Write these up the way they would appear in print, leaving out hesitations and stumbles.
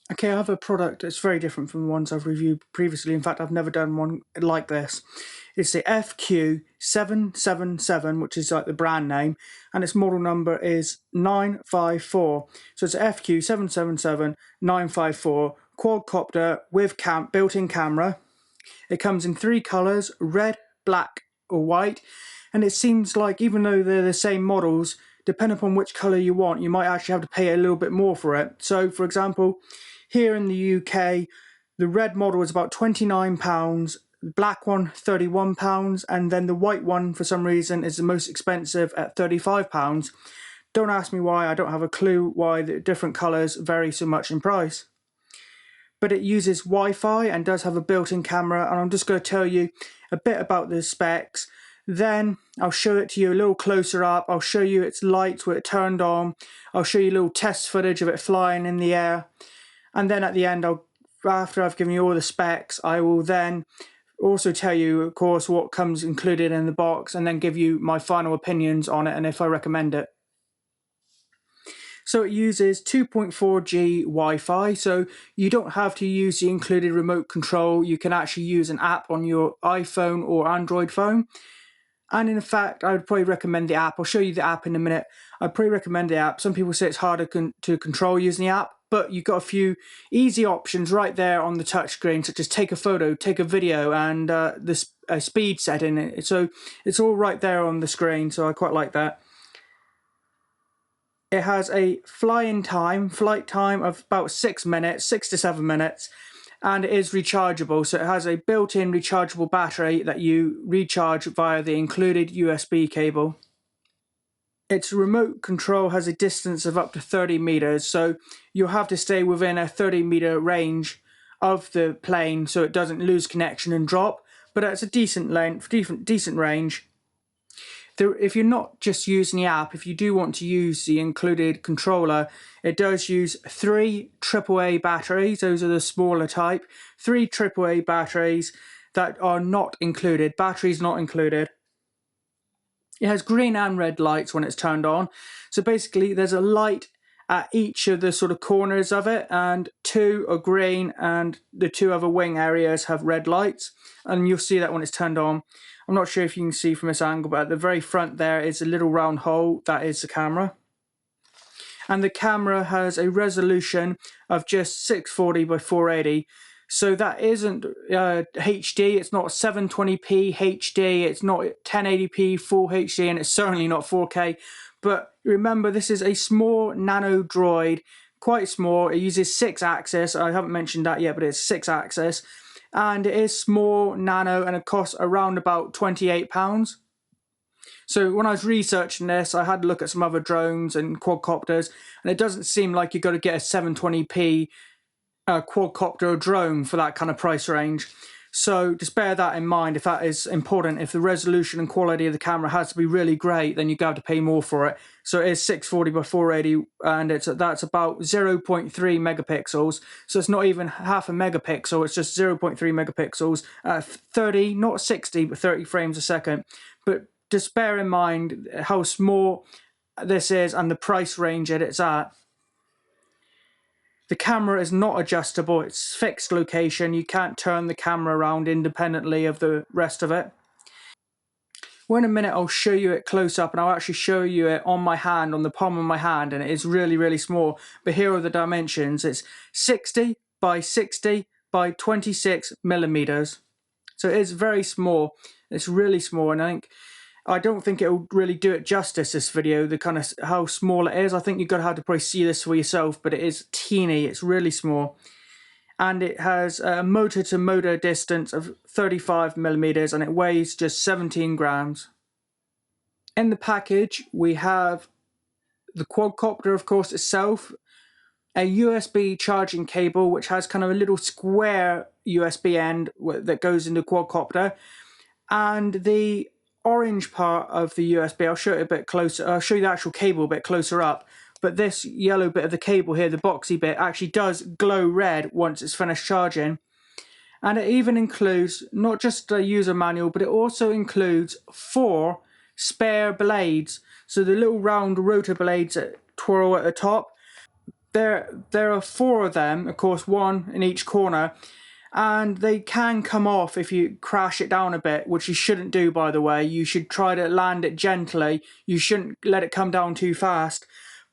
Okay, I have a product that's very different from the ones I've reviewed previously. In fact, I've never done one like this. It's the FQ777, which is like the brand name, and its model number is 954. So it's FQ777-954 quadcopter with built-in camera. It comes in 3 colours, red, black or white, and it seems like even though they're the same models, depending upon which colour you want, you might actually have to pay a little bit more for it. So for example, here in the UK, the red model is about £29, the black one £31, and then the white one for some reason is the most expensive at £35. Don't ask me why, I don't have a clue why the different colours vary so much in price. But it uses Wi-Fi and does have a built-in camera, and I'm just going to tell you a bit about the specs. Then I'll show it to you a little closer up. I'll show you its lights where it turned on. I'll show you a little test footage of it flying in the air. And then at the end, after I've given you all the specs, I will then also tell you, of course, what comes included in the box, and then give you my final opinions on it and if I recommend it. So it uses 2.4G Wi-Fi, so you don't have to use the included remote control. You can actually use an app on your iPhone or Android phone. And in fact, I would probably recommend the app. I'll show you the app in a minute. I'd probably recommend the app. Some people say it's harder to control using the app, but you've got a few easy options right there on the touchscreen, such as take a photo, take a video, and the speed setting. So it's all right there on the screen, so I quite like that. It has a flight time of about 6 minutes, 6 to 7 minutes, and it is rechargeable. So it has a built-in rechargeable battery that you recharge via the included USB cable. Its remote control has a distance of up to 30 meters, so you'll have to stay within a 30-meter range of the plane so it doesn't lose connection and drop, but it's a decent length, decent range. If you're not just using the app, if you do want to use the included controller, it does use 3 AAA batteries. Those are the smaller type. 3 AAA batteries that are not included. Batteries not included. It has green and red lights when it's turned on. So basically there's a light at each of the sort of corners of it, and 2 are green and the 2 other wing areas have red lights, and you'll see that when it's turned on. I'm not sure if you can see from this angle, but at the very front there is a little round hole. That is the camera. And the camera has a resolution of just 640 by 480. So that isn't HD, it's not 720p HD, it's not 1080p full HD, and it's certainly not 4K. But remember, this is a small nano droid, quite small. It uses 6-axis. I haven't mentioned that yet, but it's 6-axis. And it is small, nano, and it costs around about £28. So when I was researching this, I had a look at some other drones and quadcopters, and it doesn't seem like you've got to get a 720p quadcopter or drone for that kind of price range. So just bear that in mind if that is important. If the resolution and quality of the camera has to be really great, then you're going to have to pay more for it. So it is 640 by 480, and that's about 0.3 megapixels. So it's not even half a megapixel, it's just 0.3 megapixels at 30, not 60, but 30 frames a second. But just bear in mind how small this is and the price range that it's at. The camera is not adjustable, it's fixed location. You can't turn the camera around independently of the rest of it. Well, in a minute I'll show you it close up, and I'll actually show you it on my hand, on the palm of my hand, and it is really, really small. But here are the dimensions. It's 60 by 60 by 26 millimeters. So it is very small. It's really small, and I don't think it'll really do it justice, this video, the kind of how small it is. I think you're going to have to probably see this for yourself, but it is teeny, it's really small. And it has a motor-to-motor distance of 35 millimeters, and it weighs just 17 grams. In the package, we have the quadcopter, of course, itself, a USB charging cable, which has kind of a little square USB end that goes into the quadcopter, and the orange part of the USB, I'll show it a bit closer, I'll show you the actual cable a bit closer up, but this yellow bit of the cable here, the boxy bit, actually does glow red once it's finished charging. And it even includes not just a user manual, but it also includes 4 spare blades. So the little round rotor blades that twirl at the top, there are 4 of them, of course, 1 in each corner, and they can come off if you crash it down a bit, which you shouldn't do, by the way. You should try to land it gently. You shouldn't let it come down too fast.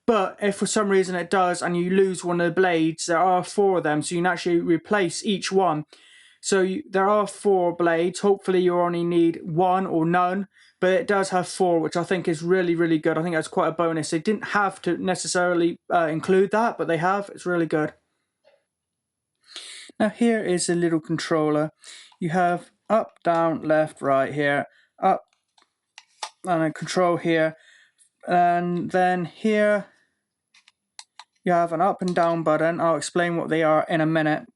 But if for some reason it does and you lose one of the blades, there are 4 of them, so you can actually replace each one. So there are 4 blades. Hopefully you only need 1 or none, but it does have 4, which I think is really, really good. I think that's quite a bonus. They didn't have to necessarily include that, but they have. It's really good. Now here is a little controller. You have up, down, left, right here, up, and a control here, and then here you have an up and down button. I'll explain what they are in a minute.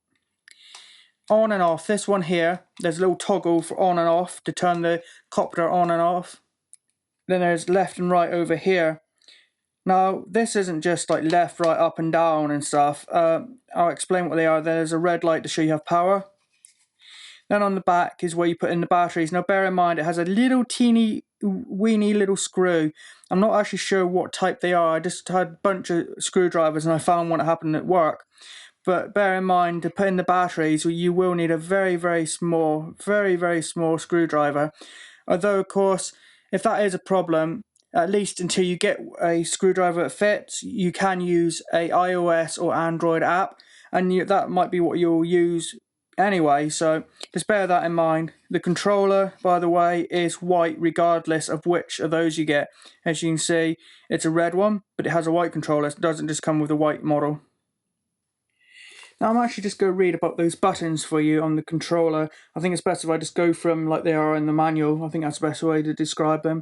On and off, this one here, there's a little toggle for on and off to turn the copter on and off. Then there's left and right over here. Now this isn't just like left, right, up and down and stuff. I'll explain what they are. There's a red light to show you have power. Then on the back is where you put in the batteries. Now bear in mind it has a little teeny weeny little screw. I'm not actually sure what type they are. I just had a bunch of screwdrivers and I found one that happened at work. But bear in mind, to put in the batteries, you will need a very, very small screwdriver. Although, of course, if that is a problem, at least until you get a screwdriver that fits, you can use a iOS or Android app, and that might be what you'll use anyway, so just bear that in mind. The controller, by the way, is white regardless of which of those you get. As you can see, it's a red one, but it has a white controller. It doesn't just come with a white model. Now I'm actually just going to read about those buttons for you on the controller. I think it's best if I just go from like they are in the manual. I think that's the best way to describe them.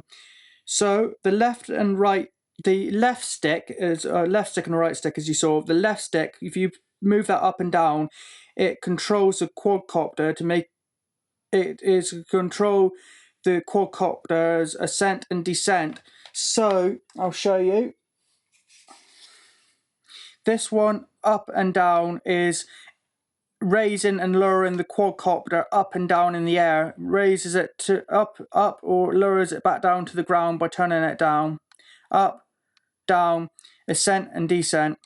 So the left and right, the left stick is left stick and the right stick, as you saw. The left stick, if you move that up and down, it controls the quadcopter to make it is to control the quadcopter's ascent and descent. So I'll show you. This one up and down is raising and lowering the quadcopter up and down in the air. Raises it to up, or lowers it back down to the ground by turning it down. Up, down, ascent and descent.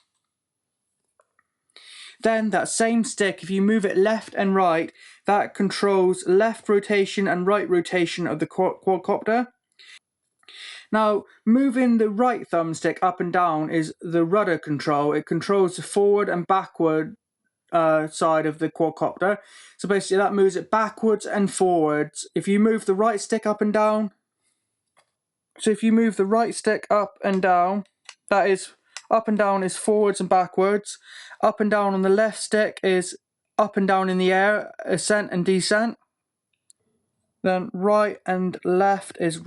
Then that same stick, if you move it left and right, that controls left rotation and right rotation of the quadcopter. Now, moving the right thumbstick up and down is the rudder control. It controls the forward and backward side of the quadcopter. So basically that moves it backwards and forwards. If you move the right stick up and down, so if you move the right stick up and down, that is up and down is forwards and backwards. Up and down on the left stick is up and down in the air, ascent and descent. Then right and left is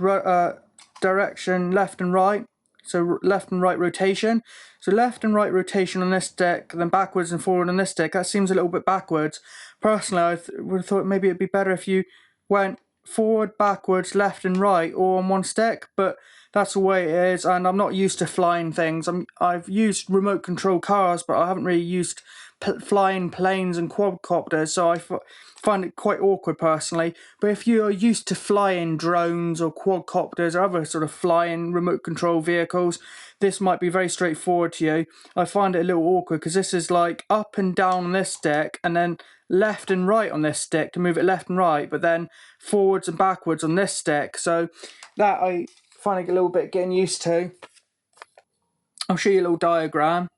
direction left and right, so left and right rotation. So left and right rotation on this stick, then backwards and forward on this stick. That seems a little bit backwards. Personally, I would have thought maybe it'd be better if you went forward, backwards, left and right all on one stick, but that's the way it is, and I'm not used to flying things. I've used remote control cars, but I haven't really used flying planes and quadcopters, so I find it quite awkward personally. But if you're used to flying drones or quadcopters or other sort of flying remote control vehicles, this might be very straightforward to you. I find it a little awkward because this is like up and down on this stick and then left and right on this stick to move it left and right, but then forwards and backwards on this stick. So that I find it a little bit getting used to. I'll show you a little diagram.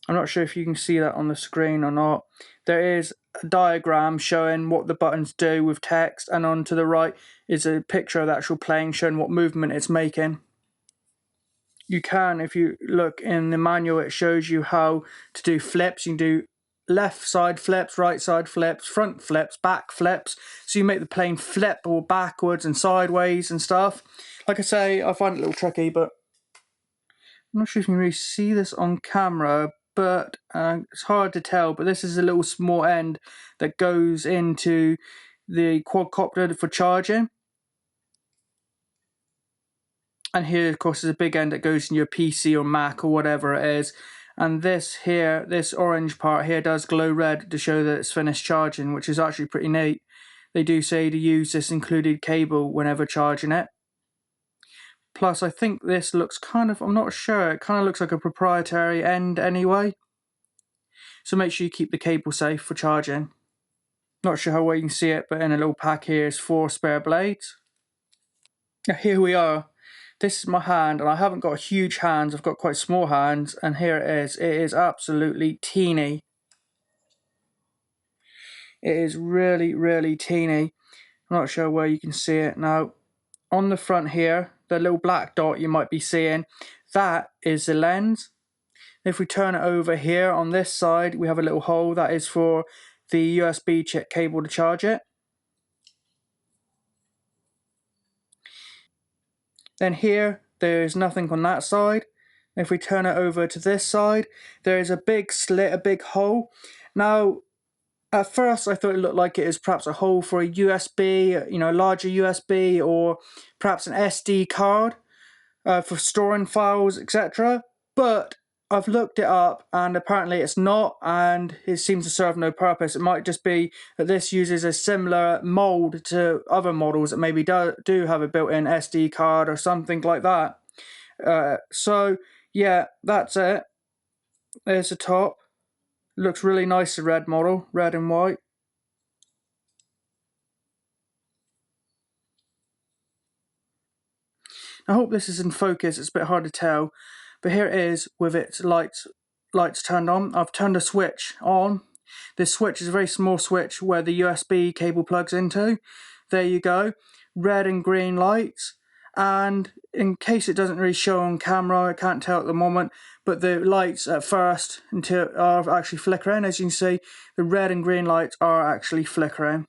I'm not sure if you can see that on the screen or not. There is a diagram showing what the buttons do with text, and on to the right is a picture of the actual plane showing what movement it's making. You can, if you look in the manual, it shows you how to do flips. You can do left side flips, right side flips, front flips, back flips. So you make the plane flip or backwards and sideways and stuff. Like I say, I find it a little tricky, but I'm not sure if you can really see this on camera, but it's hard to tell. But this is a little small end that goes into the quadcopter for charging. And here, of course, is a big end that goes in your PC or Mac or whatever it is. And this here, this orange part here does glow red to show that it's finished charging, which is actually pretty neat. They do say to use this included cable whenever charging it. Plus, I think this looks kind of, I'm not sure, it kind of looks like a proprietary end anyway. So make sure you keep the cable safe for charging. Not sure how well you can see it, but in a little pack here is 4 spare blades. Now here we are. This is my hand, and I haven't got huge hands, I've got quite small hands, and here it is. It is absolutely teeny. It is really, really teeny. I'm not sure where you can see it. Now, on the front here, the little black dot you might be seeing, that is the lens. If we turn it over here on this side, we have a little hole that is for the USB chip cable to charge it. Then here, there's nothing on that side. If we turn it over to this side, there is a big slit, a big hole. Now, at first I thought it looked like it is perhaps a hole for a USB, you know, larger USB, or perhaps an SD card for storing files, etc. But I've looked it up, and apparently it's not, and it seems to serve no purpose. It might just be that this uses a similar mold to other models that maybe do have a built-in SD card or something like that. So yeah, that's it. There's the top. Looks really nice, the red model, red and white. I hope this is in focus, it's a bit hard to tell, but here it is with its lights turned on. I've turned a switch on. This switch is a very small switch where the USB cable plugs into. There you go, red and green lights. And in case it doesn't really show on camera, I can't tell at the moment, but the lights at first are actually flickering. As you can see, the red and green lights are actually flickering.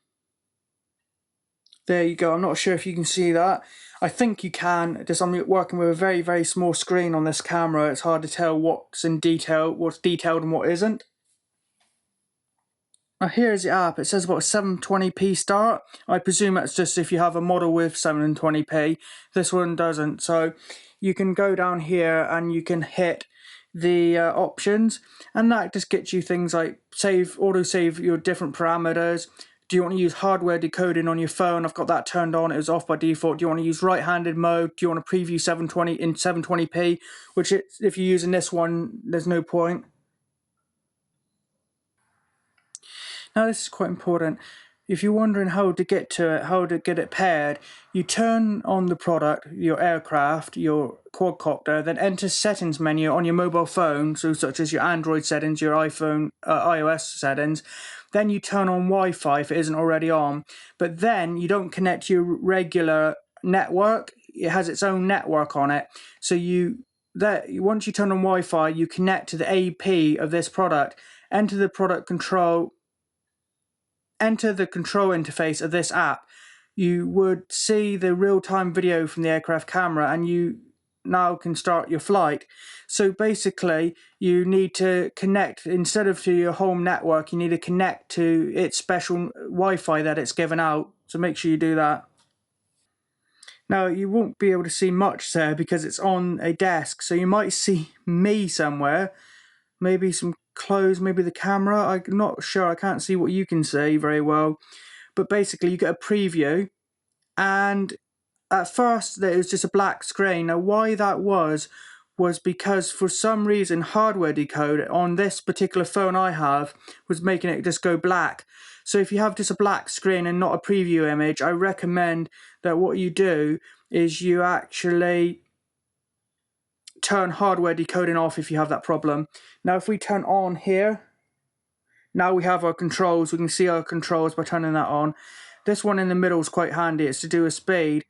There you go. I'm not sure if you can see that. I think you can. Just I'm working with a very, very small screen on this camera. It's hard to tell what's in detail, what's detailed and what isn't. Now here's the app. It says about 720p start. I presume that's just if you have a model with 720p. This one doesn't. So you can go down here and you can hit the options, and that just gets you things like auto save your different parameters. Do you want to use hardware decoding on your phone? I've got that turned on. It was off by default. Do you want to use right-handed mode? Do you want to preview 720 in 720p? Which if you're using this one, there's no point. Now this is quite important. If you're wondering how to get to it, how to get it paired, you turn on the product, your aircraft, your quadcopter, then enter settings menu on your mobile phone, so such as your Android settings, your iPhone, iOS settings. Then you turn on Wi-Fi if it isn't already on, but then you don't connect to your regular network. It has its own network on it. So once you turn on Wi-Fi, you connect to the AP of this product, enter the control interface of this app. You would see the real-time video from the aircraft camera, and you now can start your flight. So basically you need to connect, instead of to your home network, you need to connect to its special Wi-Fi that it's given out. So make sure you do that. Now you won't be able to see much there because it's on a desk, so you might see me somewhere, maybe some clothes, maybe the camera. I'm not sure, I can't see what you can see very well. But basically you get a preview, and at first it was just a black screen. Now why that was because for some reason hardware decode on this particular phone I have was making it just go black. So if you have just a black screen and not a preview image, I recommend that what you do is you actually turn hardware decoding off if you have that problem. Now if we turn on here, now we have our controls. We can see our controls by turning that on. This one in the middle is quite handy. It's to do with speed.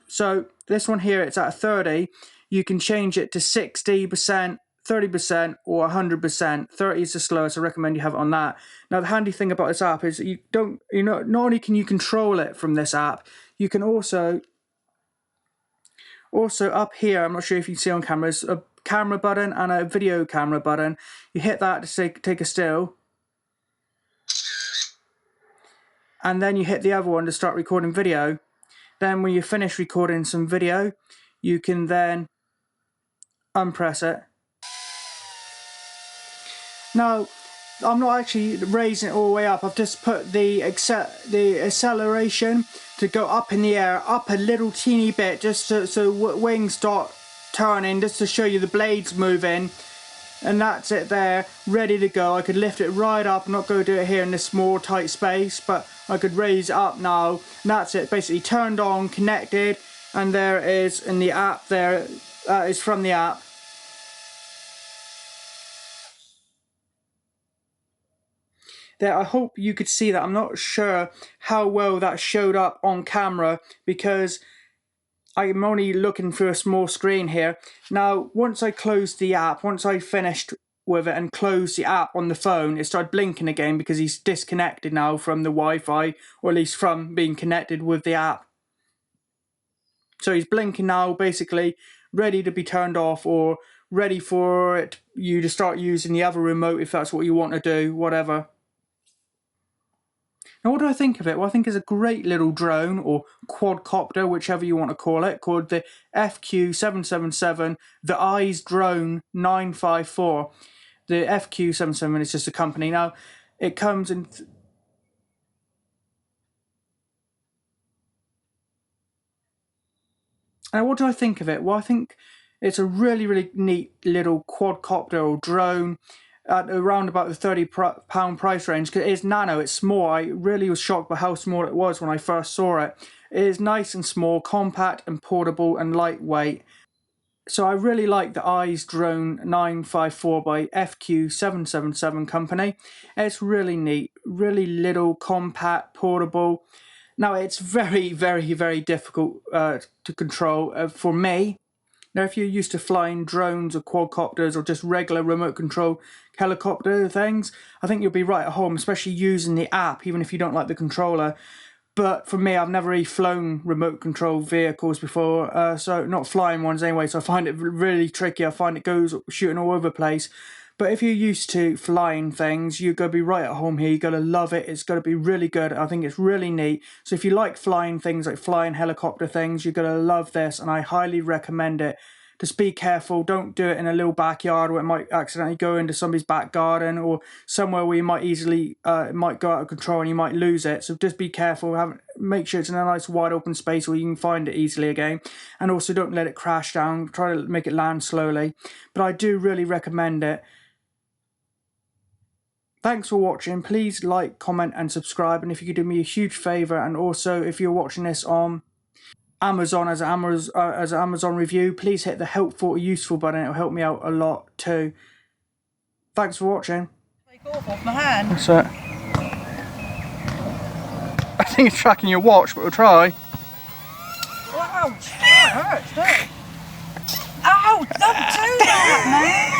So this one here, it's at 30. You can change it to 60%, 30%, or 100%. 30 is the slowest. I recommend you have it on that. Now the handy thing about this app is not only can you control it from this app, you can also up here, I'm not sure if you can see on cameras, a camera button and a video camera button. You hit that to take a still, and then you hit the other one to start recording video. Then when you finish recording some video, you can then unpress it. Now, I'm not actually raising it all the way up. I've just put the acceleration to go up in the air, up a little teeny bit, just so wings start turning, just to show you the blades moving. And that's it there, ready to go. I could lift it right up. I'm not going to do it here in this small tight space, but I could raise it up now. And that's it, basically turned on, connected, and there it is in the app there. That is from the app. There, I hope you could see that. I'm not sure how well that showed up on camera because I'm only looking through a small screen here. Now, once I closed the app, once I finished with it and closed the app on the phone, it started blinking again because he's disconnected now from the Wi-Fi, or at least from being connected with the app. So he's blinking now, basically ready to be turned off, or ready for you to start using the other remote if that's what you want to do, whatever. Now, what do I think of it? Well, I think it's a great little drone, or quadcopter, whichever you want to call it, called the FQ777, the Eyes Drone 954. The FQ777 is just a company. Now, it comes in... Now, what do I think of it? Well, I think it's a really, really neat little quadcopter or drone at around about the £30 price range, because it is nano, it's small. I really was shocked by how small it was when I first saw it. It is nice and small, compact and portable and lightweight. So I really like the Eyes Drone 954 by FQ777 company. It's really neat, really little, compact, portable. Now, it's very, very, very difficult to control for me. Now, if you're used to flying drones or quadcopters or just regular remote control helicopter things, I think you'll be right at home, especially using the app, even if you don't like the controller. But for me, I've never really flown remote control vehicles before, so not flying ones anyway, so I find it really tricky. I find it goes shooting all over the place. But if you're used to flying things, you're going to be right at home here. You're going to love it. It's going to be really good. I think it's really neat. So if you like flying things, like flying helicopter things, you're going to love this, and I highly recommend it. Just be careful. Don't do it in a little backyard where it might accidentally go into somebody's back garden, or somewhere where you might easily, it might go out of control and you might lose it. So just be careful. Make sure it's in a nice wide open space where you can find it easily again. And also don't let it crash down. Try to make it land slowly. But I do really recommend it. Thanks for watching. Please like, comment and subscribe. And if you could do me a huge favour, and also if you're watching this on Amazon as an Amazon review, please hit the helpful or useful button. It'll help me out a lot too. Thanks for watching. Take off my hand. What's that? I think it's tracking your watch, but we'll try. Oh, ouch. That hurts, doesn't it? Ow, don't do that, man.